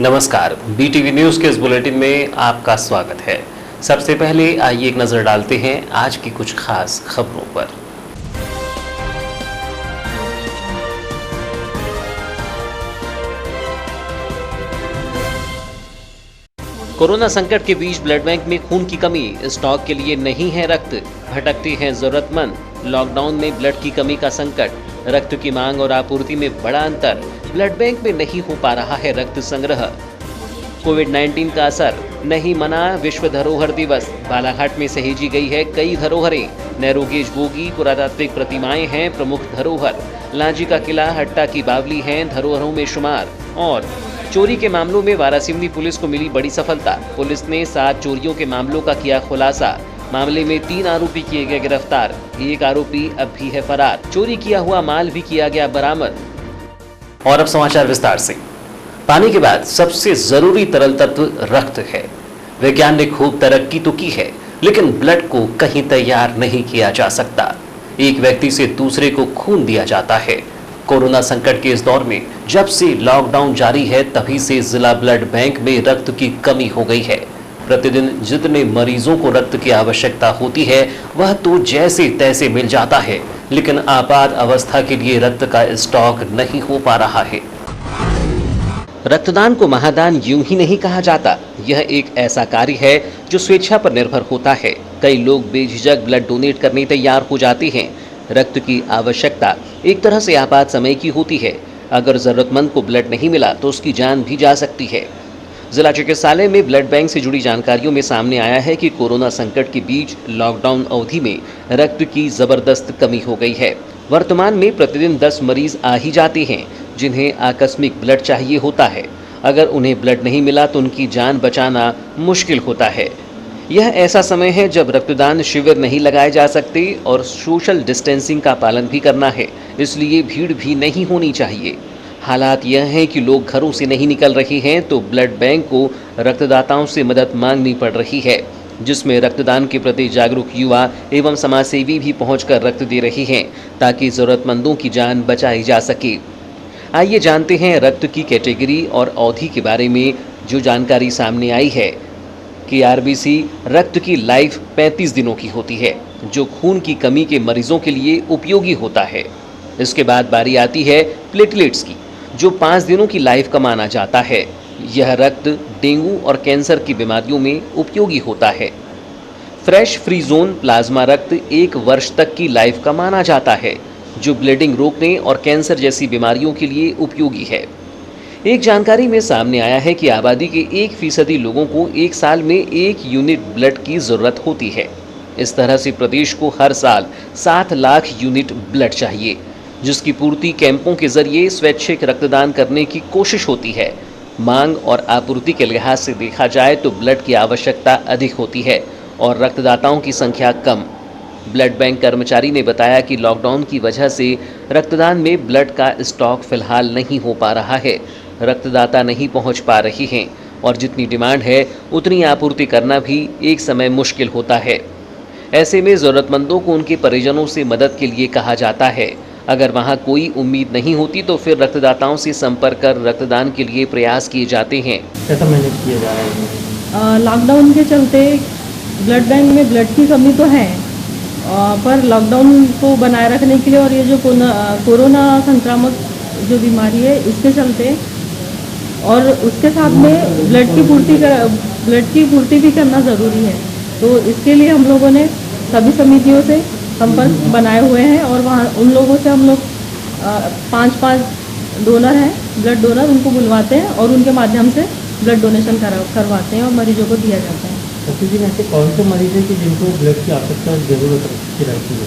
नमस्कार, BTV news के इस बुलेटिन में आपका स्वागत है। सबसे पहले आइए एक नजर डालते हैं आज की कुछ खास खबरों पर। कोरोना संकट के बीच ब्लड बैंक में खून की कमी, स्टॉक के लिए नहीं है रक्त, भटकते हैं जरूरतमंद। लॉकडाउन में ब्लड की कमी का संकट, रक्त की मांग और आपूर्ति में बड़ा अंतर, ब्लड बैंक में नहीं हो पा रहा है रक्त संग्रह। कोविड-19 का असर, नहीं मना विश्व धरोहर दिवस, बालाघाट में सहेजी गई है कई धरोहरें। नैरोगेज बोगी, पुरातात्विक प्रतिमाएं हैं प्रमुख धरोहर। लांजी का किला, हट्टा की बावली हैं धरोहरों में शुमार। और चोरी के मामलों में वारासिवनी पुलिस को मिली बड़ी सफलता, पुलिस ने 7 चोरियों के मामलों का किया खुलासा। मामले में 3 आरोपी किए गए गिरफ्तार, एक आरोपी अब भी है फरार। चोरी किया हुआ माल भी किया गया बरामद। और अब समाचार विस्तार से। पानी के बाद सबसे जरूरी तरल तत्व रक्त है। विज्ञान ने खूब तरक्की तो की है, लेकिन ब्लड को कहीं तैयार नहीं किया जा सकता। एक व्यक्ति से दूसरे को खून दिया जाता है। कोरोना संकट के इस दौर में जब से लॉकडाउन जारी है, तभी से जिला ब्लड बैंक में रक्त की कमी हो गई है। प्रतिदिन जितने मरीजों को रक्त की आवश्यकता होती है, वह तो जैसे तैसे मिल जाता है, लेकिन आपात अवस्था के लिए रक्त का स्टॉक नहीं हो पा रहा है। रक्तदान को महादान यूं ही नहीं कहा जाता। यह एक ऐसा कार्य है जो स्वेच्छा पर निर्भर होता है। कई लोग बेझिझक ब्लड डोनेट करने तैयार हो जाते हैं। रक्त की आवश्यकता एक तरह से आपात समय की होती है। अगर जरूरतमंद को ब्लड नहीं मिला तो उसकी जान भी जा सकती है। जिला चिकित्सालय में ब्लड बैंक से जुड़ी जानकारियों में सामने आया है कि कोरोना संकट के बीच लॉकडाउन अवधि में रक्त की जबरदस्त कमी हो गई है। वर्तमान में प्रतिदिन 10 मरीज आ ही जाते हैं जिन्हें आकस्मिक ब्लड चाहिए होता है। अगर उन्हें ब्लड नहीं मिला तो उनकी जान बचाना मुश्किल होता है। यह ऐसा समय है जब रक्तदान शिविर नहीं लगाए जा सकते और सोशल डिस्टेंसिंग का पालन भी करना है, इसलिए भीड़ भी नहीं होनी चाहिए। हालात यह है कि लोग घरों से नहीं निकल रहे हैं, तो ब्लड बैंक को रक्तदाताओं से मदद मांगनी पड़ रही है, जिसमें रक्तदान के प्रति जागरूक युवा एवं समाजसेवी भी पहुंचकर रक्त दे रहे हैं, ताकि जरूरतमंदों की जान बचाई जा सके। आइए जानते हैं रक्त की कैटेगरी और अवधि के बारे में। जो जानकारी सामने आई है कि आरबीसी रक्त की लाइफ 35 दिनों की होती है, जो खून की कमी के मरीजों के लिए उपयोगी होता है। इसके बाद बारी आती है प्लेटलेट्स की, जो 5 दिनों की लाइफ का माना जाता है। यह रक्त डेंगू और कैंसर की बीमारियों में उपयोगी होता है। फ्रेश फ्री जोन प्लाज्मा रक्त 1 वर्ष तक की लाइफ का माना जाता है, जो ब्लीडिंग रोकने और कैंसर जैसी बीमारियों के लिए उपयोगी है। एक जानकारी में सामने आया है कि आबादी के 1% लोगों को 1 साल में 1 यूनिट ब्लड की जरूरत होती है। इस तरह से प्रदेश को हर साल 7 लाख यूनिट ब्लड चाहिए, जिसकी पूर्ति कैंपों के जरिए स्वैच्छिक रक्तदान करने की कोशिश होती है। मांग और आपूर्ति के लिहाज से देखा जाए तो ब्लड की आवश्यकता अधिक होती है और रक्तदाताओं की संख्या कम। ब्लड बैंक कर्मचारी ने बताया कि लॉकडाउन की वजह से रक्तदान में ब्लड का स्टॉक फिलहाल नहीं हो पा रहा है। रक्तदाता नहीं पहुंच पा रहे हैं और जितनी डिमांड है उतनी आपूर्ति करना भी एक समय मुश्किल होता है। ऐसे में ज़रूरतमंदों को उनके परिजनों से मदद के लिए कहा जाता है। अगर वहां कोई उम्मीद नहीं होती तो फिर रक्तदाताओं से संपर्क कर रक्तदान के लिए प्रयास किए जाते हैं। कैसा मैनेज किया जा रहा है? लॉकडाउन के चलते ब्लड बैंक में ब्लड की कमी तो है, पर लॉकडाउन को बनाए रखने के लिए और ये जो कोरोना संक्रामक जो बीमारी है इसके चलते और उसके साथ में ब्लड की पूर्ति भी करना ज़रूरी है। तो इसके लिए हम लोगों ने सभी समितियों से संपर्क बनाए हुए हैं और वहाँ उन लोगों से हम लोग 5 डोनर हैं, ब्लड डोनर, उनको बुलवाते हैं और उनके माध्यम से ब्लड डोनेशन करवाते हैं और मरीजों को दिया जाता है। प्रतिदिन ऐसे कौन से मरीज हैं कि जिनको ब्लड की आवश्यकता जरूरत रहती है?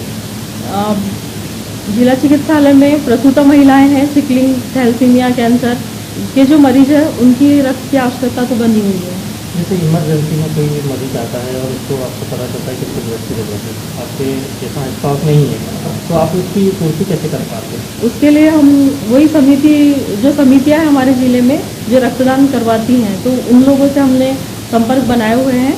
जिला चिकित्सालय में प्रसूता महिलाएं हैं, सिकलिंग, थैलेसीमिया, कैंसर के जो मरीज हैं उनकी रक्त की आवश्यकता तो बनी हुई है। जैसे इमरजेंसी में कोई मरीज आता है और उसको आपको पता चलता है कि उसको ब्लड की जरूरत है, आपके जैसा स्टॉक नहीं है, तो आप उसकी पूर्ति कैसे कर पाते हैं? उसके लिए हम वही समितियां हैं हमारे ज़िले में जो रक्तदान करवाती हैं, तो उन लोगों से हमने संपर्क बनाए हुए हैं।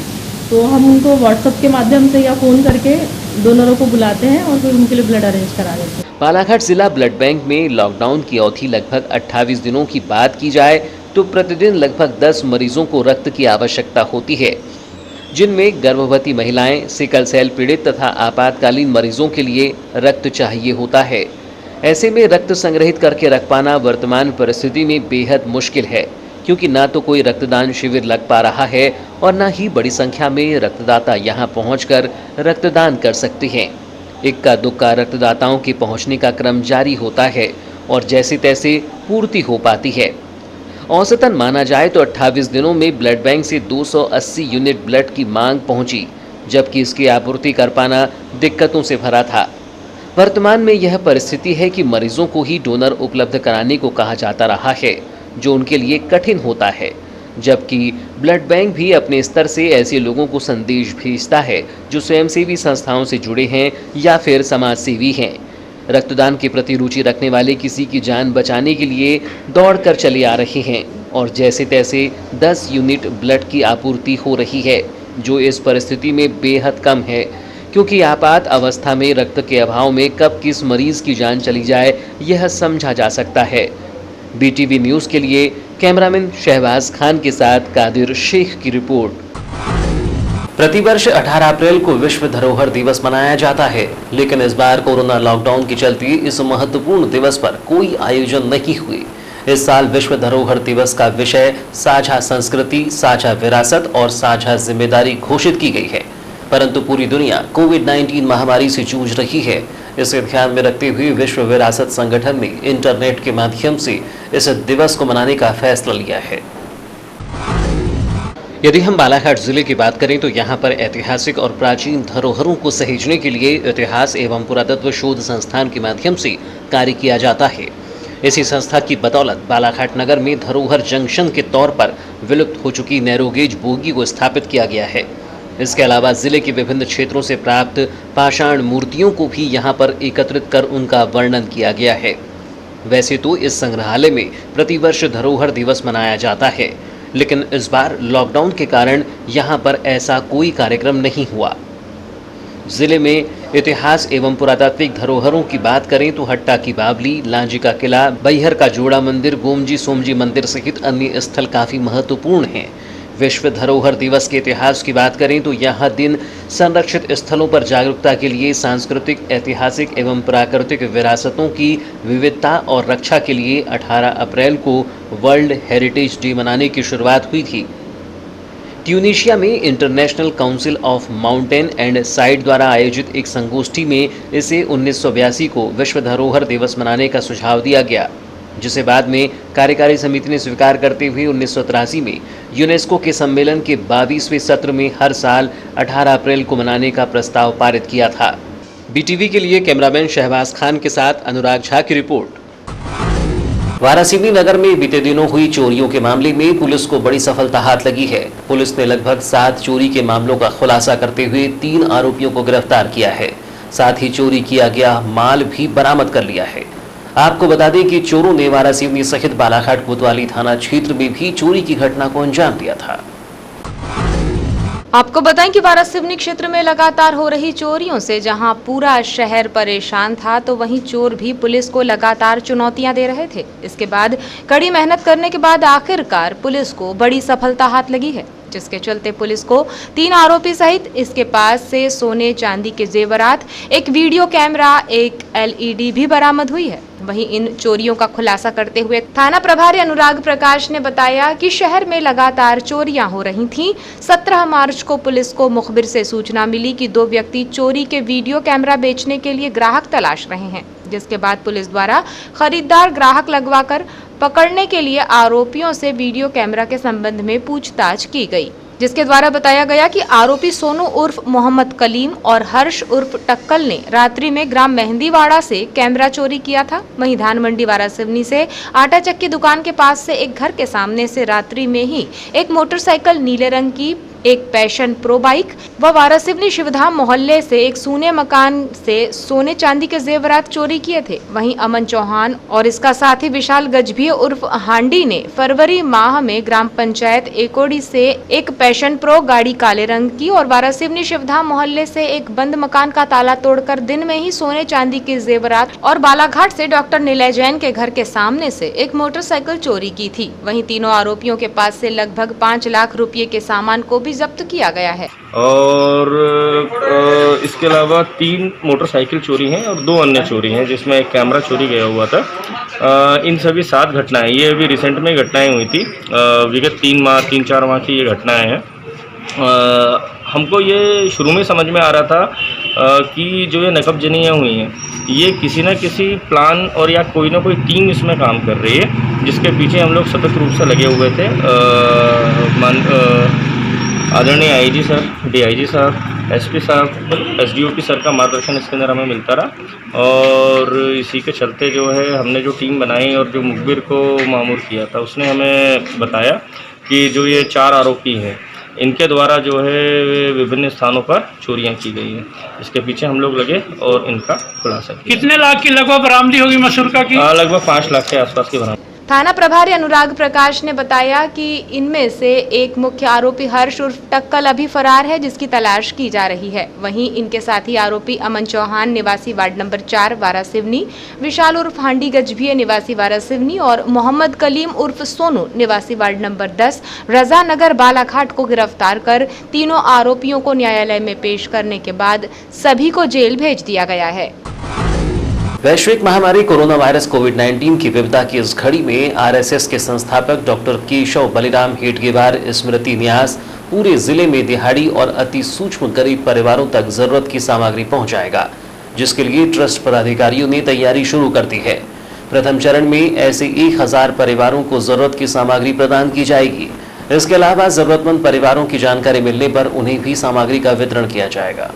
तो हम उनको व्हाट्सएप के माध्यम से या फ़ोन करके डोनरों को बुलाते हैं और फिर उनके लिए ब्लड अरेंज करा देते हैं। बालाघाट जिला ब्लड बैंक में लॉकडाउन की अवधि लगभग 28 दिनों की बात की जाए तो प्रतिदिन लगभग 10 मरीजों को रक्त की आवश्यकता होती है, जिनमें गर्भवती महिलाएं, सिकल सेल पीड़ित तथा आपातकालीन मरीजों के लिए रक्त चाहिए होता है। ऐसे में रक्त संग्रहित करके रख पाना वर्तमान परिस्थिति में बेहद मुश्किल है, क्योंकि ना तो कोई रक्तदान शिविर लग पा रहा है और ना ही बड़ी संख्या में रक्तदाता यहां पहुंचकर रक्तदान कर सकते हैं। इक्का दुक्का रक्तदाताओं के पहुंचने का क्रम जारी होता है और जैसे तैसे पूर्ति हो पाती है। औसतन माना जाए तो 28 दिनों में ब्लड बैंक से 280 यूनिट ब्लड की मांग पहुंची, जबकि इसकी आपूर्ति कर पाना दिक्कतों से भरा था। वर्तमान में यह परिस्थिति है कि मरीजों को ही डोनर उपलब्ध कराने को कहा जाता रहा है, जो उनके लिए कठिन होता है, जबकि ब्लड बैंक भी अपने स्तर से ऐसे लोगों को संदेश भेजता है जो स्वयंसेवी संस्थाओं से जुड़े हैं या फिर समाज सेवी हैं। रक्तदान के प्रति रुचि रखने वाले किसी की जान बचाने के लिए दौड़ कर चले आ रहे हैं और जैसे तैसे 10 यूनिट ब्लड की आपूर्ति हो रही है, जो इस परिस्थिति में बेहद कम है, क्योंकि आपात अवस्था में रक्त के अभाव में कब किस मरीज की जान चली जाए यह समझा जा सकता है। BTV न्यूज़ के लिए कैमरामैन शहबाज खान के साथ कादिर शेख की रिपोर्ट। प्रतिवर्ष 18 अप्रैल को विश्व धरोहर दिवस मनाया जाता है, लेकिन इस बार कोरोना लॉकडाउन के चलते इस महत्वपूर्ण दिवस पर कोई आयोजन नहीं हुए। इस साल विश्व धरोहर दिवस का विषय साझा संस्कृति, साझा विरासत और साझा जिम्मेदारी घोषित की गई है, परंतु पूरी दुनिया कोविड-19 महामारी से जूझ रही है। इसे ध्यान में रखते हुए विश्व विरासत संगठन ने इंटरनेट के माध्यम से इस दिवस को मनाने का फैसला लिया है। यदि हम बालाघाट जिले की बात करें तो यहाँ पर ऐतिहासिक और प्राचीन धरोहरों को सहेजने के लिए इतिहास एवं पुरातत्व शोध संस्थान के माध्यम से कार्य किया जाता है। इसी संस्था की बदौलत बालाघाट नगर में धरोहर जंक्शन के तौर पर विलुप्त हो चुकी नैरोगेज बोगी को स्थापित किया गया है। इसके अलावा जिले के विभिन्न क्षेत्रों से प्राप्त पाषाण मूर्तियों को भी यहाँ पर एकत्रित कर उनका वर्णन किया गया है। वैसे तो इस संग्रहालय में प्रतिवर्ष धरोहर दिवस मनाया जाता है, लेकिन इस बार लॉकडाउन के कारण यहाँ पर ऐसा कोई कार्यक्रम नहीं हुआ। जिले में इतिहास एवं पुरातात्विक धरोहरों की बात करें तो हट्टा की बावली, लांजी का किला, बैहर का जोड़ा मंदिर, गोमजी सोमजी मंदिर सहित अन्य स्थल काफी महत्वपूर्ण हैं। विश्व धरोहर दिवस के इतिहास की बात करें तो यह दिन संरक्षित स्थलों पर जागरूकता के लिए सांस्कृतिक, ऐतिहासिक एवं प्राकृतिक विरासतों की विविधता और रक्षा के लिए 18 अप्रैल को वर्ल्ड हेरिटेज डे मनाने की शुरुआत हुई थी। ट्यूनीशिया में international council of mountain and site द्वारा आयोजित एक संगोष्ठी में इसे 1982 को विश्व धरोहर दिवस मनाने का सुझाव दिया गया, जिसे बाद में कार्यकारी समिति ने स्वीकार करते हुए 1983 में यूनेस्को के सम्मेलन के 22वें सत्र में हर साल 18 अप्रैल को मनाने का प्रस्ताव पारित किया था। BTV के लिए कैमरामैन शहबाज खान के साथ अनुराग झा की रिपोर्ट। वारासिवनी नगर में बीते दिनों हुई चोरियों के मामले में पुलिस को बड़ी सफलता हाथ लगी है। पुलिस ने लगभग 7 चोरी के मामलों का खुलासा करते हुए 3 आरोपियों को गिरफ्तार किया है। साथ ही चोरी किया गया माल भी बरामद कर लिया है। आपको बता दें कि चोरों ने वारासिवनी सहित बालाघाट कोतवाली थाना क्षेत्र में भी चोरी की घटना को अंजाम दिया था। आपको बताएं कि वारासिवनी क्षेत्र में लगातार हो रही चोरियों से जहां पूरा शहर परेशान था, तो वहीं चोर भी पुलिस को लगातार चुनौतियां दे रहे थे। इसके बाद कड़ी मेहनत करने के बाद आखिरकार पुलिस को बड़ी सफलता हाथ लगी है, जिसके चलते पुलिस को 3 आरोपी सहित इसके पास से सोने चांदी के जेवरात, एक वीडियो कैमरा, एक LED भी बरामद हुई है। वहीं इन चोरियों का खुलासा करते हुए थाना प्रभारी अनुराग प्रकाश ने बताया कि शहर में लगातार चोरियां हो रही थीं। 17 मार्च को पुलिस को मुखबिर से सूचना मिली कि 2 व्यक्ति चोरी के वीडियो कैमरा बेचने के लिए ग्राहक तलाश रहे हैं, जिसके बाद पुलिस द्वारा खरीदार ग्राहक लगवाकर पकड़ने के लिए आरोपियों से वीडियो कैमरा के संबंध में पूछताछ की गई, जिसके द्वारा बताया गया कि आरोपी सोनू उर्फ मोहम्मद कलीम और हर्ष उर्फ टक्कल ने रात्रि में ग्राम मेहंदीवाड़ा से कैमरा चोरी किया था। वहीं धान मंडी वारासिवनी से आटा चक्की दुकान के पास से एक घर के सामने से रात्रि में ही एक मोटरसाइकिल नीले रंग की एक पैशन प्रो बाइक व वारासिवनी शिवधाम मोहल्ले से एक सूने मकान से सोने चांदी के जेवरात चोरी किए थे। वहीं अमन चौहान और इसका साथी विशाल गजभिये उर्फ हांडी ने फरवरी माह में ग्राम पंचायत एकोडी से एक पैशन प्रो गाड़ी काले रंग की और वारासिवनी शिवधाम मोहल्ले से एक बंद मकान का ताला तोड़कर दिन में ही सोने चांदी के जेवरात और बालाघाट से डॉक्टर निलय जैन के घर के सामने से एक मोटरसाइकिल चोरी की थी। वहीं तीनों आरोपियों के पास से लगभग 5 लाख रुपए के सामान को भी जब्त किया गया है और इसके अलावा 3 मोटरसाइकिल चोरी हैं और 2 अन्य चोरी हैं, जिसमें एक कैमरा चोरी गया हुआ था। इन सभी 7 घटनाएं, ये अभी रिसेंट में घटनाएं हुई थी। विगत 3-4 माह की ये घटनाएं हैं। हमको ये शुरू में समझ में आ रहा था कि जो ये नकबजनियाँ हुई हैं, ये किसी न किसी प्लान और या कोई ना कोई टीम इसमें काम कर रही है, जिसके पीछे हम लोग सतत रूप से लगे हुए थे। आदरणीय आईजी सर, डीआईजी साहब, एसपी साहब, एसडीओपी सर का मार्गदर्शन इसके अंदर हमें मिलता रहा और इसी के चलते जो है हमने जो टीम बनाई और जो मुखबिर को मामूर किया था, उसने हमें बताया कि जो ये 4 आरोपी हैं, इनके द्वारा जो है विभिन्न स्थानों पर चोरियां की गई हैं। इसके पीछे हम लोग लगे और इनका खुलासा किया। कितने लाख की लगभग बरामदी होगी मशहूर की? लगभग 5 लाख के आसपास की बरामदी। थाना प्रभारी अनुराग प्रकाश ने बताया कि इनमें से एक मुख्य आरोपी हर्ष उर्फ टक्कल अभी फरार है, जिसकी तलाश की जा रही है। वहीं इनके साथी आरोपी अमन चौहान निवासी वार्ड नंबर 4 वारासिवनी, विशाल उर्फ हांडी गजभिये निवासी वारासिवनी और मोहम्मद कलीम उर्फ सोनू निवासी वार्ड नंबर 10 रजा नगर बालाघाट को गिरफ्तार कर तीनों आरोपियों को न्यायालय में पेश करने के बाद सभी को जेल भेज दिया गया है। वैश्विक महामारी कोरोना वायरस कोविड-19 की विपदा की इस घड़ी में आरएसएस के संस्थापक डॉक्टर केशव बलिराम हेडगेवार स्मृति न्यास पूरे जिले में दिहाड़ी और अति सूक्ष्म गरीब परिवारों तक जरूरत की सामग्री पहुंचाएगा, जिसके लिए ट्रस्ट पदाधिकारियों ने तैयारी शुरू कर दी है। प्रथम चरण में ऐसे 1000 परिवारों को जरूरत की सामग्री प्रदान की जाएगी। इसके अलावा जरूरतमंद परिवारों की जानकारी मिलने पर उन्हें भी सामग्री का वितरण किया जाएगा।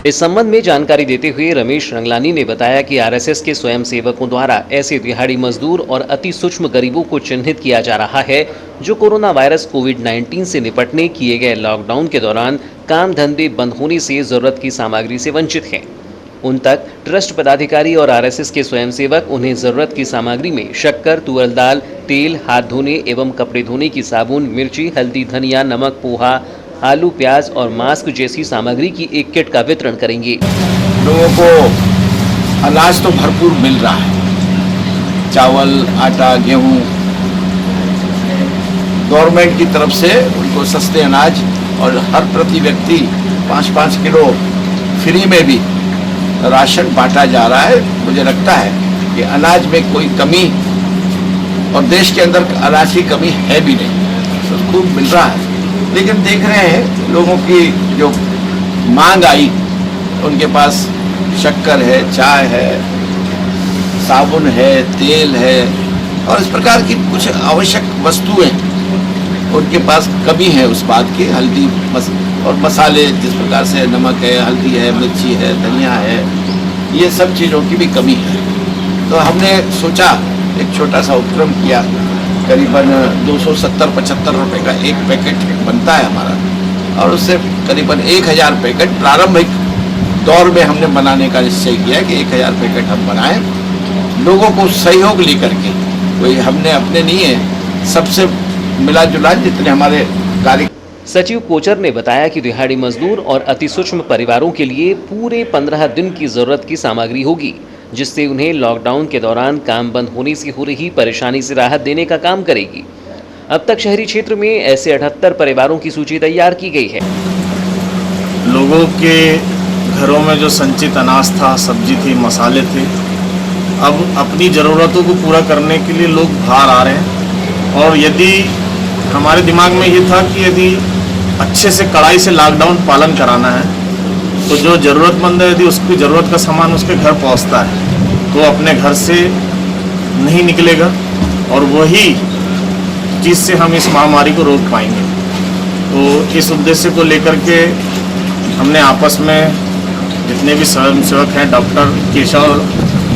इस संबंध में जानकारी देते हुए रमेश रंगलानी ने बताया कि आरएसएस के स्वयंसेवकों द्वारा ऐसे दिहाड़ी मजदूर और अति सूक्ष्म गरीबों को चिन्हित किया जा रहा है, जो कोरोना वायरस कोविड-19 से निपटने किए गए लॉकडाउन के दौरान काम धंधे बंद होने से जरूरत की सामग्री से वंचित हैं। उन तक ट्रस्ट पदाधिकारी और आरएसएस के स्वयंसेवक उन्हें जरूरत की सामग्री में शक्कर, तुअर दाल, तेल, हाथ धोने एवं कपड़े धोने की साबुन, मिर्ची, हल्दी, धनिया, नमक, पोहा, आलू, प्याज और मास्क जैसी सामग्री की एक किट का वितरण करेंगे। लोगों को अनाज तो भरपूर मिल रहा है, चावल, आटा, गेहूं। गवर्नमेंट की तरफ से उनको सस्ते अनाज और हर प्रति व्यक्ति 5-5 किलो फ्री में भी राशन बांटा जा रहा है। मुझे लगता है कि अनाज में कोई कमी और देश के अंदर अनाज की कमी है भी नहीं, तो खूब मिल रहा है। लेकिन देख रहे हैं लोगों की जो मांग आई, उनके पास शक्कर है, चाय है, साबुन है, तेल है और इस प्रकार की कुछ आवश्यक वस्तुएं उनके पास कमी है उस बात की। हल्दी और मसाले, जिस प्रकार से नमक है, हल्दी है, मिर्ची है, धनिया है, ये सब चीज़ों की भी कमी है। तो हमने सोचा एक छोटा सा उपक्रम किया। करीबन 270-75 रुपये का एक पैकेट बनता है हमारा, और उससे करीबन 1000 पैकेट प्रारंभिक दौर में हमने बनाने का निश्चय किया कि 1000 पैकेट हम बनाएं, लोगों को सहयोग लेकर के। कोई हमने अपने नहीं है, सबसे मिला जुला जितने हमारे कार्य। सचिव कोचर ने बताया कि दिहाड़ी मजदूर और अति सूक्ष्म परिवारों के लिए पूरे 15 दिन की जरूरत की सामग्री होगी, जिससे उन्हें लॉकडाउन के दौरान काम बंद होने से हो रही परेशानी से राहत देने का काम करेगी। अब तक शहरी क्षेत्र में ऐसे 78 परिवारों की सूची तैयार की गई है। लोगों के घरों में जो संचित अनाज था, सब्जी थी, मसाले थे, अब अपनी ज़रूरतों को पूरा करने के लिए लोग बाहर आ रहे हैं। और यदि हमारे दिमाग में ये था कि यदि अच्छे से कड़ाई से लॉकडाउन पालन कराना है, तो जो ज़रूरतमंद है यदि उसकी ज़रूरत का सामान उसके घर पहुंचता है, तो अपने घर से नहीं निकलेगा और वही चीज़ से हम इस महामारी को रोक पाएंगे। तो इस उद्देश्य को लेकर के हमने आपस में जितने भी स्वयंसेवक हैं, डॉक्टर केशव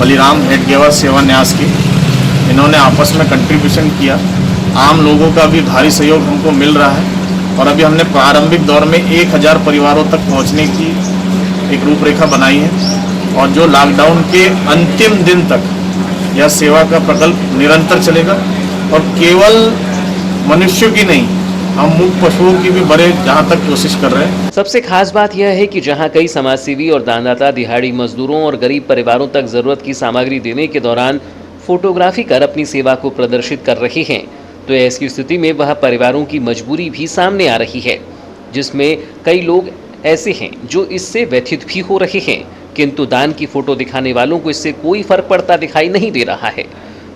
बलिराम हेडगेवार सेवा न्यास की, इन्होंने आपस में कंट्रीब्यूशन किया। आम लोगों का भी भारी सहयोग हमको मिल रहा है और अभी हमने प्रारंभिक दौर में 1000 परिवारों तक पहुंचने की एक रूपरेखा बनाई है और जो लॉकडाउन के अंतिम दिन तक यह सेवा का प्रकल्प निरंतर चलेगा और केवल मनुष्यों की नहीं, हम मूक पशुओं की भी बड़े जहां तक कोशिश कर रहे हैं। सबसे खास बात यह है कि जहां कई समाजसेवी और दानदाता दिहाड़ी मजदूरों और गरीब परिवारों तक जरूरत की सामग्री देने के दौरान फोटोग्राफी कर अपनी सेवा को प्रदर्शित कर रहे हैं, तो ऐसी स्थिति में वह परिवारों की मजबूरी भी सामने आ रही है, जिसमें कई लोग ऐसे हैं जो इससे व्यथित भी हो रहे हैं, किंतु दान की फोटो दिखाने वालों को इससे कोई फर्क पड़ता दिखाई नहीं दे रहा है।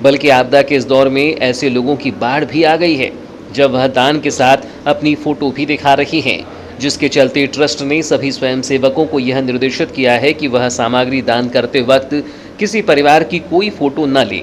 बल्कि आपदा के इस दौर में ऐसे लोगों की बाढ़ भी आ गई है, जब वह दान के साथ अपनी फोटो भी दिखा रही हैं, जिसके चलते ट्रस्ट ने सभी स्वयंसेवकों को यह निर्देशित किया है कि वह सामग्री दान करते वक्त किसी परिवार की कोई फोटो न ले।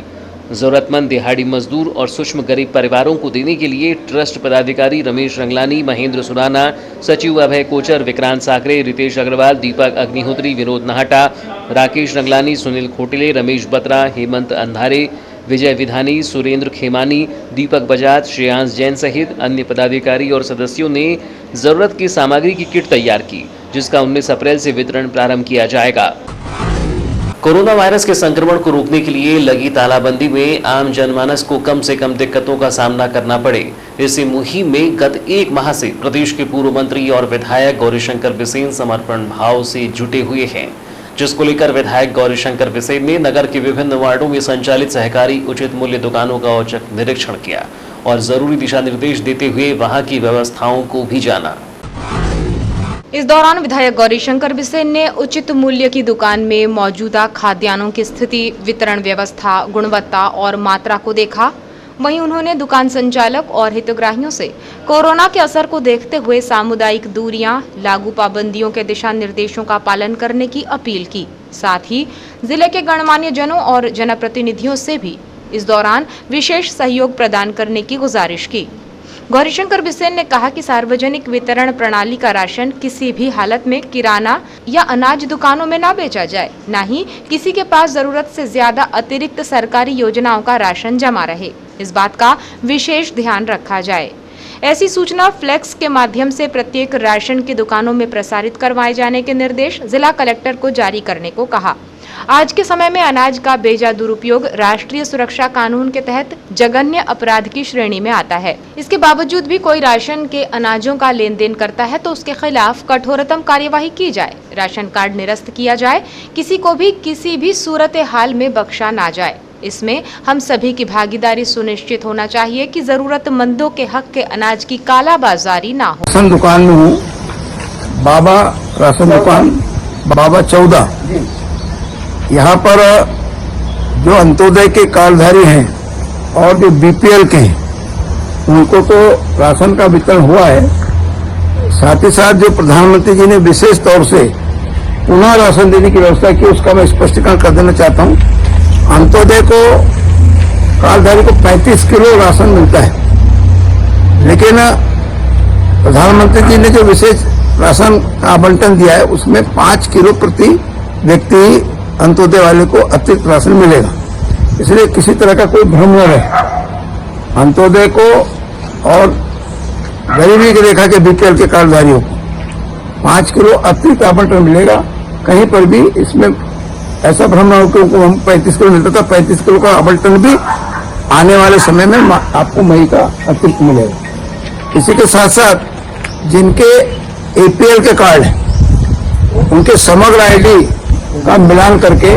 जरूरतमंद दिहाड़ी मजदूर और सूक्ष्म गरीब परिवारों को देने के लिए ट्रस्ट पदाधिकारी रमेश रंगलानी, महेंद्र सुराना, सचिव अभय कोचर, विक्रांत साकरे, रितेश अग्रवाल, दीपक अग्निहोत्री, विनोद नाहटा, राकेश रंगलानी, सुनील खोटले, रमेश बत्रा, हेमंत अंधारे, विजय विधानी, सुरेंद्र खेमानी, दीपक बजाज, श्रेयांश जैन सहित अन्य पदाधिकारी और सदस्यों ने जरूरत की सामग्री की किट तैयार की, जिसका 19 अप्रैल से वितरण प्रारंभ किया जाएगा। कोरोना वायरस के संक्रमण को रोकने के लिए लगी तालाबंदी में आम जनमानस को कम से कम दिक्कतों का सामना करना पड़े, इसी मुहिम में गत 1 माह से प्रदेश के पूर्व मंत्री और विधायक गौरीशंकर बिसेन समर्पण भाव से जुटे हुए हैं, जिसको लेकर विधायक गौरीशंकर बिसेन ने नगर के विभिन्न वार्डों में संचालित सहकारी उचित मूल्य दुकानों का औचक निरीक्षण किया और जरूरी दिशा निर्देश देते हुए वहां की व्यवस्थाओं को भी जाना। इस दौरान विधायक गौरीशंकर बिसेन ने उचित मूल्य की दुकान में मौजूदा खाद्यान्नों की स्थिति, वितरण व्यवस्था, गुणवत्ता और मात्रा को देखा। वहीं उन्होंने दुकान संचालक और हितग्राहियों से कोरोना के असर को देखते हुए सामुदायिक दूरियां, लागू पाबंदियों के दिशा निर्देशों का पालन करने की अपील की। साथ ही जिले के गणमान्य जनों और जनप्रतिनिधियों से भी इस दौरान विशेष सहयोग प्रदान करने की गुजारिश की। गौरीशंकर बिसेन ने कहा कि सार्वजनिक वितरण प्रणाली का राशन किसी भी हालत में किराना या अनाज दुकानों में न बेचा जाए, न ही किसी के पास जरूरत से ज्यादा अतिरिक्त सरकारी योजनाओं का राशन जमा रहे। इस बात का विशेष ध्यान रखा जाए। ऐसी सूचना फ्लेक्स के माध्यम से प्रत्येक राशन की दुकानों में प्रसारित करवाए जाने के निर्देश जिला कलेक्टर को जारी करने को कहा। आज के समय में अनाज का बेजा दुरुपयोग राष्ट्रीय सुरक्षा कानून के तहत जघन्य अपराध की श्रेणी में आता है। इसके बावजूद भी कोई राशन के अनाजों का लेन देन करता है तो उसके खिलाफ कठोरतम कार्यवाही की जाए, राशन कार्ड निरस्त किया जाए, किसी को भी किसी भी सूरत हाल में बख्शा ना जाए। इसमें हम सभी की भागीदारी सुनिश्चित होना चाहिए कि जरूरतमंदों के हक के अनाज की कालाबाजारी ना हो। राशन दुकान में हूँ, बाबा राशन दुकान, बाबा 14। यहाँ पर जो अंत्योदय के कार्डधारी हैं और जो बीपीएल के हैं, उनको तो राशन का वितरण हुआ है। साथ ही साथ जो प्रधानमंत्री जी ने विशेष तौर से पुनः राशन देने की व्यवस्था की, उसका मैं स्पष्टीकरण कर देना चाहता हूँ। अंत्योदय को कार्डधारी को 35 किलो राशन मिलता है, लेकिन प्रधानमंत्री जी ने जो विशेष राशन का आवंटन दिया है, उसमें 5 किलो प्रति व्यक्ति अंत्योदय वाले को अतिरिक्त राशन मिलेगा। इसलिए किसी तरह का कोई भ्रम न रहे। अंत्योदय को और गरीबी की रेखा के बीपीएल के कार्डधारियों को 5 किलो अतिरिक्त आवंटन मिलेगा। कहीं पर भी इसमें ऐसा भ्रम न हो कि उनको हम 35 किलो मिलता था, 35 किलो का आवंटन भी आने वाले समय में आपको मई का अतिरिक्त मिलेगा। इसी के साथ साथ जिनके एपीएल के कार्ड हैं, उनके समग्र आईडी का मिलान करके,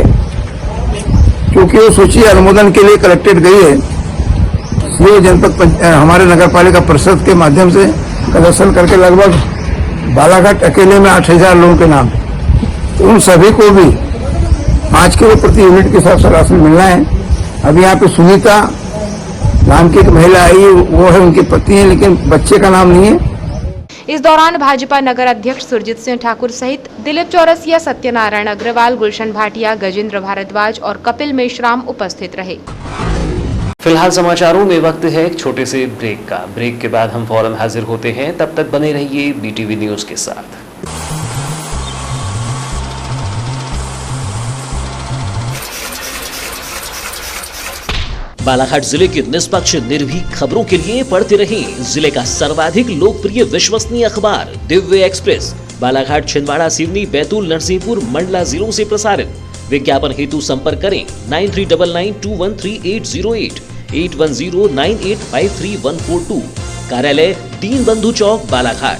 क्योंकि वो सूची अनुमोदन के लिए कलेक्टेड गई है, सीओ जनपद हमारे नगर पालिका परिषद के माध्यम से प्रदर्शन करके लगभग बालाघाट अकेले में 8000 लोगों के नाम, उन सभी को भी 5 किलो प्रति यूनिट के हिसाब से राशन मिलना है। अभी यहाँ पे सुनीता नाम की एक महिला आई, वो है उनकी पत्नी है, लेकिन बच्चे का नाम नहीं है। इस दौरान भाजपा नगर अध्यक्ष सुरजीत सिंह ठाकुर सहित दिलीप चौरसिया, सत्यनारायण अग्रवाल, गुलशन भाटिया, गजेंद्र भारद्वाज और कपिल मेश्राम उपस्थित रहे। फिलहाल समाचारों में वक्त है एक छोटे से ब्रेक का। ब्रेक के बाद हम फौरन हाजिर होते हैं, तब तक बने रहिए बीटीवी न्यूज के साथ। बालाघाट जिले की निष्पक्ष निर्भीक खबरों के लिए पढ़ते रहिए जिले का सर्वाधिक लोकप्रिय विश्वसनीय अखबार दिव्य एक्सप्रेस। बालाघाट, छिंदवाड़ा, सिवनी, बैतूल, नरसिंहपुर, मंडला जिलों से प्रसारित। विज्ञापन हेतु संपर्क करें 9399213808, 8109853142। कार्यालय दीनबंधु चौक, बालाघाट।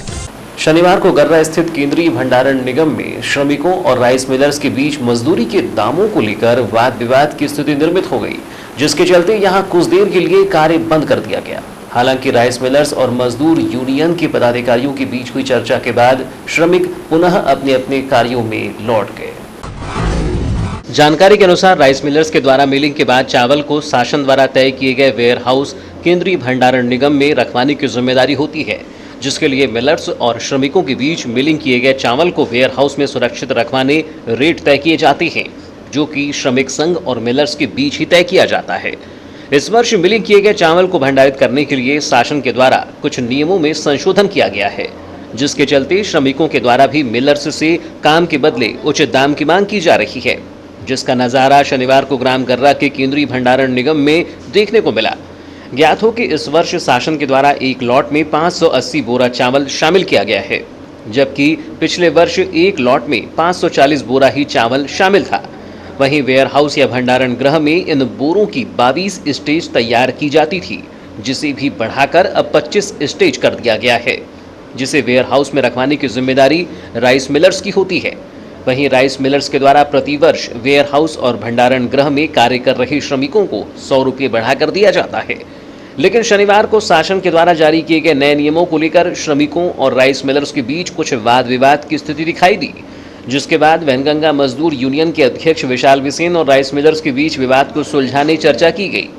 शनिवार को गर्रा स्थित केंद्रीय भंडारण निगम में श्रमिकों और राइस मिलर्स के बीच मजदूरी के दामों को लेकर वाद विवाद की स्थिति निर्मित हो गई, जिसके चलते यहां कुछ देर के लिए कार्य बंद कर दिया गया। हालांकि राइस मिलर्स और मजदूर यूनियन के पदाधिकारियों के बीच हुई चर्चा के बाद श्रमिक पुनः अपने अपने कार्यों में लौट गए। जानकारी के अनुसार राइस मिलर्स के द्वारा मिलिंग के बाद चावल को शासन द्वारा तय किए गए वेयर हाउस केंद्रीय भंडारण निगम में रखवाने की जिम्मेदारी होती है, जिसके लिए मिलर्स और श्रमिकों के बीच मिलिंग किए गए चावल को वेयर हाउस में सुरक्षित रखवाने रेट तय किए जाते हैं, जो कि श्रमिक संघ और मिलर्स के बीच ही तय किया जाता है। इस वर्ष मिलिंग किए गए चावल को भंडारित करने के लिए शासन के द्वारा कुछ नियमों में संशोधन किया गया है, जिसके चलते श्रमिकों के द्वारा भी मिलर्स से काम के बदले उचित दाम की मांग की जा रही है, जिसका नजारा शनिवार को ग्राम गर्रा के केंद्रीय भंडारण निगम में देखने को मिला। ज्ञात हो कि इस वर्ष शासन के द्वारा एक लॉट में 580 बोरा चावल शामिल किया गया है, जबकि पिछले वर्ष एक लॉट में 540 बोरा ही चावल शामिल था। वहीं वेयर हाउस या भंडारण गृह में इन बोरों की 22 स्टेज तैयार की जाती थी, जिसे भी बढ़ाकर अब 25 स्टेज कर दिया गया है, जिसे वेयर हाउस में रखवाने की जिम्मेदारी राइस मिलर्स की होती है। वहीं राइस मिलर्स के द्वारा प्रतिवर्ष वेयर हाउस और भंडारण गृह में कार्य कर रहे श्रमिकों को 100 रुपये बढ़ाकर दिया जाता है। लेकिन शनिवार को शासन के द्वारा जारी किए गए नए नियमों को लेकर श्रमिकों और राइस मिलर्स के बीच कुछ वाद विवाद की स्थिति दिखाई दी, जिसके बाद वैनगंगा मजदूर यूनियन के अध्यक्ष विशाल बिसेन और राइस मिलर्स के बीच विवाद को सुलझाने चर्चा की गई।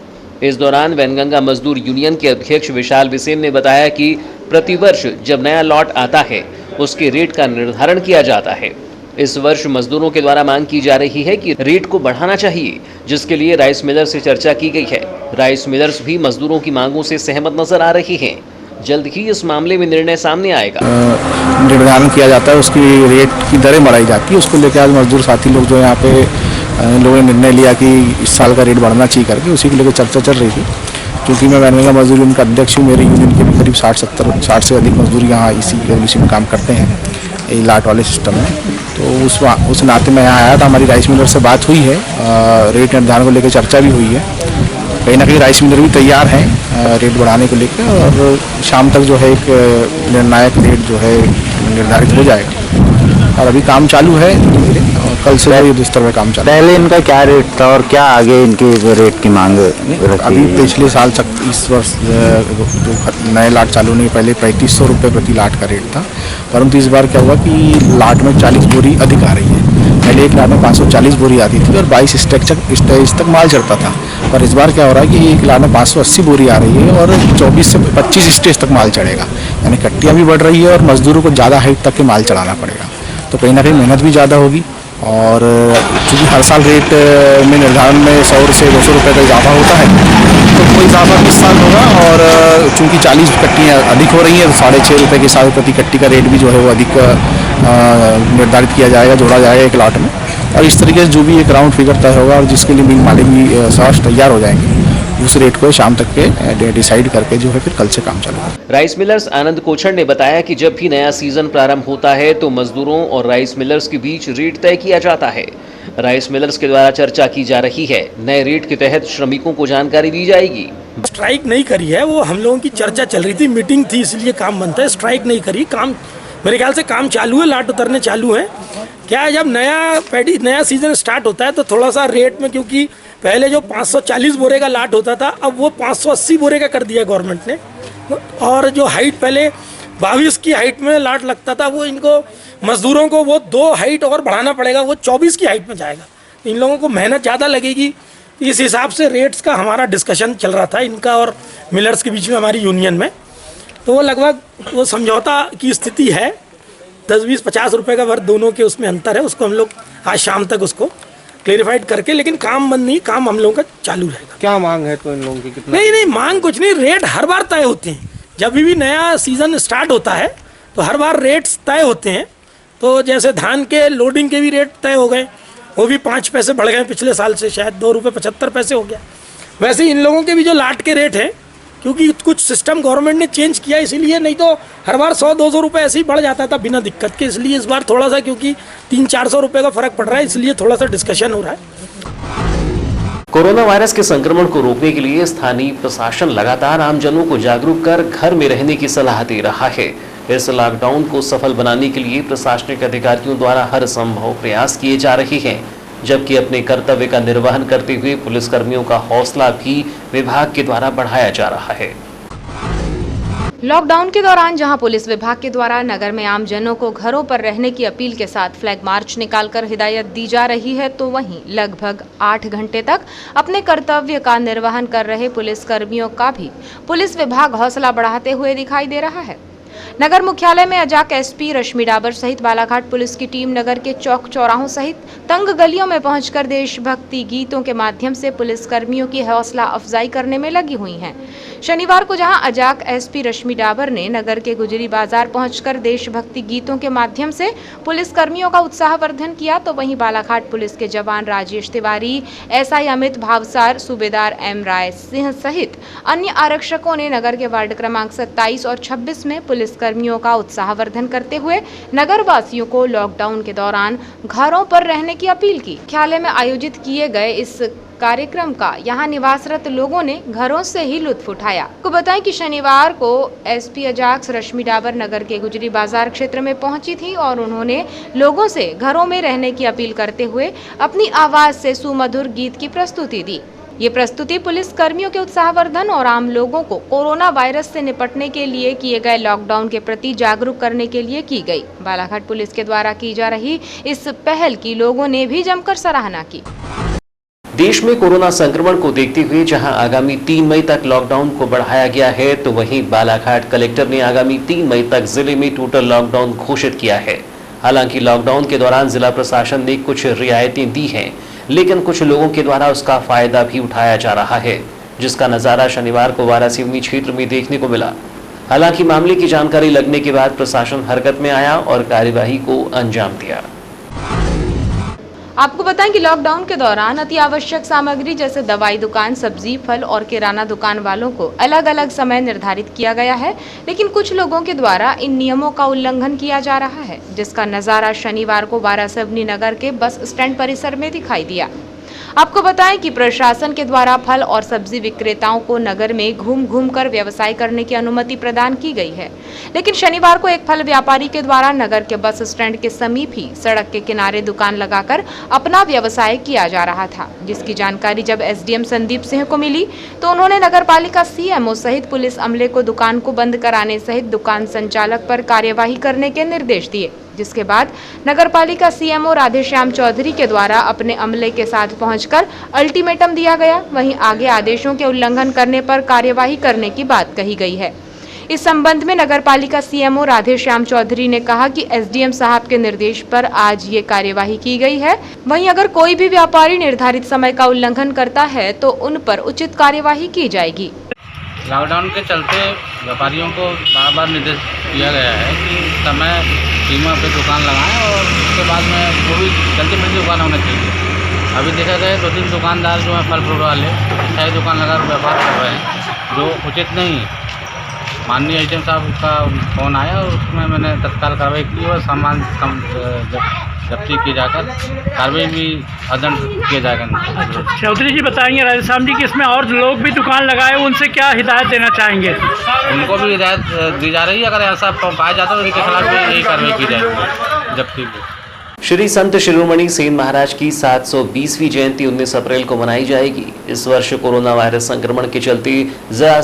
इस दौरान वैनगंगा मजदूर यूनियन के अध्यक्ष विशाल बिसेन ने बताया कि प्रतिवर्ष जब नया लॉट आता है उसके रेट का निर्धारण किया जाता है। इस वर्ष मजदूरों के द्वारा मांग की जा रही है कि रेट को बढ़ाना चाहिए, जिसके लिए राइस मिलर्स से चर्चा की गई है। राइस मिलर्स भी मजदूरों की मांगों से सहमत नजर आ रही हैं। जल्द ही इस मामले में निर्णय सामने आएगा। निर्धारण किया जाता है, उसकी रेट की दरें बढ़ाई जाती है। उसको लेकर आज मजदूर साथी लोग जो यहाँ पे लोगों ने निर्णय लिया कि इस साल का रेट बढ़ना चाहिए करके, उसी को लेकर चर्चा चल रही थी। क्योंकि मैं वैनगंगा मजदूर यूनियन का अध्यक्ष हूँ, मेरे यूनियन के भी करीब 60 से अधिक मजदूर यहाँ इसी में काम करते हैं, ये लाट वाले सिस्टम में। तो उस नाते मैं यहाँ आया था। हमारी राइस मिलर से बात हुई है, रेट निर्धारण को लेकर चर्चा भी हुई है। कहीं ना कहीं राइस मिलर भी तैयार हैं रेट बढ़ाने को लेकर, और शाम तक जो है एक निर्णायक रेट जो है निर्धारित हो जाएगा। और अभी काम चालू है धीरे-धीरे, और कल से युद्ध स्तर पर काम चालू। पहले इनका क्या रेट था और क्या आगे इनकी रेट की मांग अभी पिछले साल इस वर्ष जो नए लाट चालू नहीं, पहले 3500 रुपये प्रति लाट का रेट था, परंतु इस बार क्या हुआ कि लाट में 40 बोरी अधिक आ रही है। पहले एक लाट में 540 बोरी आती थी और 22 स्टेज तक माल चढ़ता था, पर इस बार क्या हो रहा है कि एक लाट में 580 बोरी आ रही है और 24 से 25 स्टेज तक माल चढ़ेगा। यानी कट्टियाँ भी बढ़ रही है और मजदूरों को ज़्यादा हाइट तक के माल चढ़ाना पड़ेगा, तो कहीं ना कहीं मेहनत भी ज़्यादा होगी। और चूँकि हर साल रेट में निर्धारण में 100 से 200 रुपये का इजाफा होता है, तो वो इजाफा इस साल होगा। और चूँकि 40 कट्टियाँ अधिक हो रही हैं, तो 6.5 रुपये के हिसाब प्रति कट्टी का रेट भी जो है वो अधिक निर्धारित किया जाएगा, जोड़ा जाएगा एक लाट में। और इस तरीके से जो भी एक राउंड फिगर तय होगा और जिसके लिए मिल मालिक भी सहज तैयार हो जाएंगे, उस रेट को शाम तक के डिसाइड करके जो है फिर कल से काम चालू होगा। राइस मिलर्स आनंद कोछड़ ने बताया कि जब भी नया सीजन प्रारंभ होता है तो मजदूरों और राइस मिलर्स के बीच रेट तय किया जाता है। राइस मिलर्स के द्वारा चर्चा की जा रही है, नए रेट के तहत श्रमिकों को जानकारी दी जाएगी। स्ट्राइक नहीं करी है, वो हम लोगों की चर्चा चल रही थी, मीटिंग थी, इसलिए काम बनता है। स्ट्राइक नहीं करी, काम मेरे ख्याल से काम चालू है, लाट उतरने चालू है। क्या है, जब नया सीजन स्टार्ट होता है तो थोड़ा सा रेट में, क्योंकि पहले जो 540 बोरे का लाट होता था, अब वो 580 बोरे का कर दिया गवर्नमेंट ने। और जो हाइट पहले 22 की हाइट में लाट लगता था, वो इनको मजदूरों को वो 2 हाइट और बढ़ाना पड़ेगा, वो 24 की हाइट में जाएगा। इन लोगों को मेहनत ज़्यादा लगेगी। इस हिसाब से रेट्स का हमारा डिस्कशन चल रहा था इनका और मिलर्स के बीच में, हमारी यूनियन में। तो वो लगभग वो समझौता की स्थिति है। 10, 20, 50 रुपये का वर्थ दोनों के उसमें अंतर है। उसको हम लोग आज शाम तक उसको क्लेरिफाइड करके, लेकिन काम बंद नहीं, काम हम लोगों का चालू रहेगा। क्या मांग है तो इन लोगों की? कितना? नहीं, मांग कुछ नहीं, रेट हर बार तय होते हैं। जब भी नया सीजन स्टार्ट होता है तो हर बार रेट्स तय होते हैं। तो जैसे धान के लोडिंग के भी रेट तय हो गए, वो भी 5 पैसे बढ़ गए पिछले साल से, शायद 2 रुपये 75 पैसे हो गया। वैसे इन लोगों के भी जो लाट के रेट है, क्योंकि कुछ सिस्टम गवर्नमेंट ने चेंज किया इसीलिए, नहीं तो हर बार 100-200 रुपये ऐसे ही बढ़ जाता था बिना दिक्कत के। इसलिए इस बार थोड़ा सा, क्योंकि 300-400 रुपये का फर्क पड़ रहा है, इसलिए थोड़ा सा डिस्कशन हो रहा है। कोरोना वायरस के संक्रमण को रोकने के लिए स्थानीय प्रशासन लगातार आमजनों को जागरूक कर घर में रहने की सलाह दे रहा है। इस लॉकडाउन को सफल बनाने के लिए प्रशासनिक अधिकारियों द्वारा हर संभव प्रयास किए जा रहे हैं, जबकि अपने कर्तव्य का निर्वहन करते हुए पुलिसकर्मियों का हौसला भी विभाग के द्वारा बढ़ाया जा रहा है। लॉकडाउन के दौरान जहां पुलिस विभाग के द्वारा नगर में आम जनों को घरों पर रहने की अपील के साथ फ्लैग मार्च निकालकर हिदायत दी जा रही है, तो वहीं लगभग 8 घंटे तक अपने कर्तव्य का निर्वहन कर रहे पुलिसकर्मियों का भी पुलिस विभाग हौसला बढ़ाते हुए दिखाई दे रहा है। नगर मुख्यालय में अजाक एसपी रश्मि डाबर सहित बालाघाट पुलिस की टीम नगर के चौक चौराहों सहित तंग गलियों में पहुंचकर देशभक्ति गीतों के माध्यम से पुलिसकर्मियों की हौसला अफजाई करने में लगी हुई हैं। शनिवार को जहां अजाक एसपी रश्मि डाबर ने नगर के गुजरी बाजार पहुंचकर देशभक्ति गीतों के माध्यम से पुलिसकर्मियों का उत्साहवर्धन किया, तो वहीं बालाघाट पुलिस के जवान राजेश तिवारी, एसआई अमित भावसार, सूबेदार एम राय सिंह सहित अन्य आरक्षकों ने नगर के वार्ड क्रमांक 27 और 26 में पुलिसकर्मियों का उत्साहवर्धन करते हुए नगर वासियों को लॉकडाउन के दौरान घरों पर रहने की अपील की। मुख्यालय में आयोजित किए गए इस कार्यक्रम का यहां निवासरत लोगों ने घरों से ही लुत्फ उठाया। आपको बताएं कि शनिवार को एसपी अजाक रश्मि डाबर नगर के गुजरी बाजार क्षेत्र में पहुंची थी और उन्होंने लोगों से घरों में रहने की अपील करते हुए अपनी आवाज से सुमधुर गीत की प्रस्तुति दी। ये प्रस्तुति पुलिस कर्मियों के उत्साहवर्धन और आम लोगों को कोरोना वायरस से निपटने के लिए किए गए लॉकडाउन के प्रति जागरूक करने के लिए की गई। बालाघाट पुलिस के द्वारा की जा रही इस पहल की लोगों ने भी जमकर सराहना की। देश में कोरोना संक्रमण को देखते हुए जहां आगामी 3 मई तक लॉकडाउन को बढ़ाया गया है, तो वहीं बालाघाट कलेक्टर ने आगामी 3 मई तक जिले में टोटल लॉकडाउन घोषित किया है। हालांकि लॉकडाउन के दौरान जिला प्रशासन ने कुछ रियायतें दी हैं, लेकिन कुछ लोगों के द्वारा उसका फायदा भी उठाया जा रहा है, जिसका नजारा शनिवार को वारासिवनी क्षेत्र में देखने को मिला। हालांकि मामले की जानकारी लगने के बाद प्रशासन हरकत में आया और कार्यवाही को अंजाम दिया। आपको बताएं कि लॉकडाउन के दौरान अति आवश्यक सामग्री जैसे दवाई दुकान, सब्जी, फल और किराना दुकान वालों को अलग अलग समय निर्धारित किया गया है, लेकिन कुछ लोगों के द्वारा इन नियमों का उल्लंघन किया जा रहा है, जिसका नजारा शनिवार को वारासिवनी नगर के बस स्टैंड परिसर में दिखाई दिया। आपको बताएं कि प्रशासन के द्वारा फल और सब्जी विक्रेताओं को नगर में घूम घूम कर व्यवसाय करने की अनुमति प्रदान की गई है, लेकिन शनिवार को एक फल व्यापारी के द्वारा नगर के बस स्टैंड के समीप ही सड़क के किनारे दुकान लगाकर अपना व्यवसाय किया जा रहा था, जिसकी जानकारी जब एसडीएम संदीप सिंह को मिली तो उन्होंने नगरपालिका सीएमओ सहित पुलिस अमले को दुकान को बंद कराने सहित दुकान संचालक पर कार्यवाही करने के निर्देश दिए, जिसके बाद नगरपालिका सीएमओ राधेश्याम चौधरी के द्वारा अपने अमले के साथ पहुंचकर अल्टीमेटम दिया गया। वहीं आगे आदेशों के उल्लंघन करने पर कार्यवाही करने की बात कही गई है। इस संबंध में नगरपालिका सीएमओ राधेश्याम चौधरी ने कहा कि एसडीएम साहब के निर्देश पर आज ये कार्यवाही की गई है। वहीं अगर कोई भी व्यापारी निर्धारित समय का उल्लंघन करता है तो उन पर उचित कार्यवाही की जाएगी। लॉकडाउन के चलते व्यापारियों को बार बार निर्देश दिया गया है कि समय सीमा पे दुकान लगाएं और उसके बाद में जो भी जल्दी मिलती दुकान होना चाहिए। अभी देखा गया 2-3 दुकानदार जो हैं फल फ्रूट वाले स्थायी दुकान लगा व्यापार कर रहे हैं, जो उचित नहीं है। माननीय एसडीएम साहब का फ़ोन आया और उसमें मैंने तत्काल कार्रवाई की और सामान जब्ती की जाकर कार्रवाई भी अदंड किए जाएगा। चौधरी जी बताएंगे राधेश्याम जी कि इसमें और लोग भी दुकान लगाए, उनसे क्या हिदायत देना चाहेंगे? उनको भी हिदायत दी जा रही है, अगर ऐसा पाया जाता है तो उनके खिलाफ भी यही कार्रवाई की जाएगी जब्ती की। श्री संत शिरोमणि सेन महाराज की 720वीं जयंती 19 अप्रैल को मनाई जाएगी। इस वर्ष कोरोना वायरस संक्रमण के चलते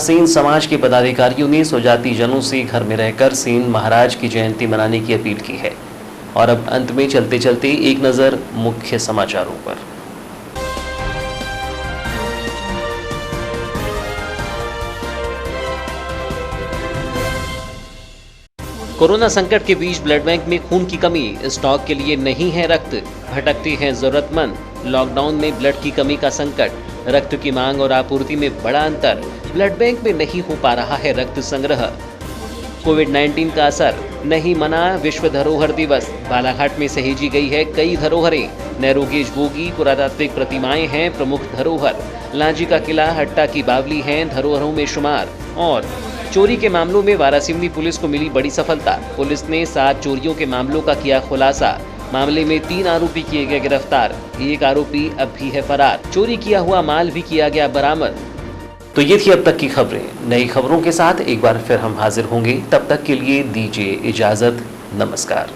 सेन समाज के पदाधिकारियों ने स्वजाति जनों से घर में रहकर सेन महाराज की जयंती मनाने की अपील की है। और अब अंत में चलते चलते एक नजर मुख्य समाचारों पर। कोरोना संकट के बीच ब्लड बैंक में खून की कमी, स्टॉक के लिए नहीं है रक्त, भटकते हैं जरूरतमंद। लॉकडाउन में ब्लड की कमी का संकट, रक्त की मांग और आपूर्ति में बड़ा अंतर, ब्लड बैंक में नहीं हो पा रहा है रक्त संग्रह। कोविड-19 का असर, नहीं मना विश्व धरोहर दिवस। बालाघाट में सहेजी गई है कई धरोहरें। नैरोगेज बोगी, पुरातात्विक प्रतिमाएं हैं प्रमुख धरोहर। लांजी का किला, हट्टा की बावली हैं धरोहरों में शुमार। और चोरी के मामलों में वारासिवनी पुलिस को मिली बड़ी सफलता। पुलिस ने 7 चोरियों के मामलों का किया खुलासा। मामले में 3 आरोपी किए गए गिरफ्तार। एक आरोपी अब भी है फरार। चोरी किया हुआ माल भी किया गया बरामद। तो ये थी अब तक की खबरें। नई खबरों के साथ एक बार फिर हम हाजिर होंगे। तब तक के लिए दीजिए इजाजत। नमस्कार।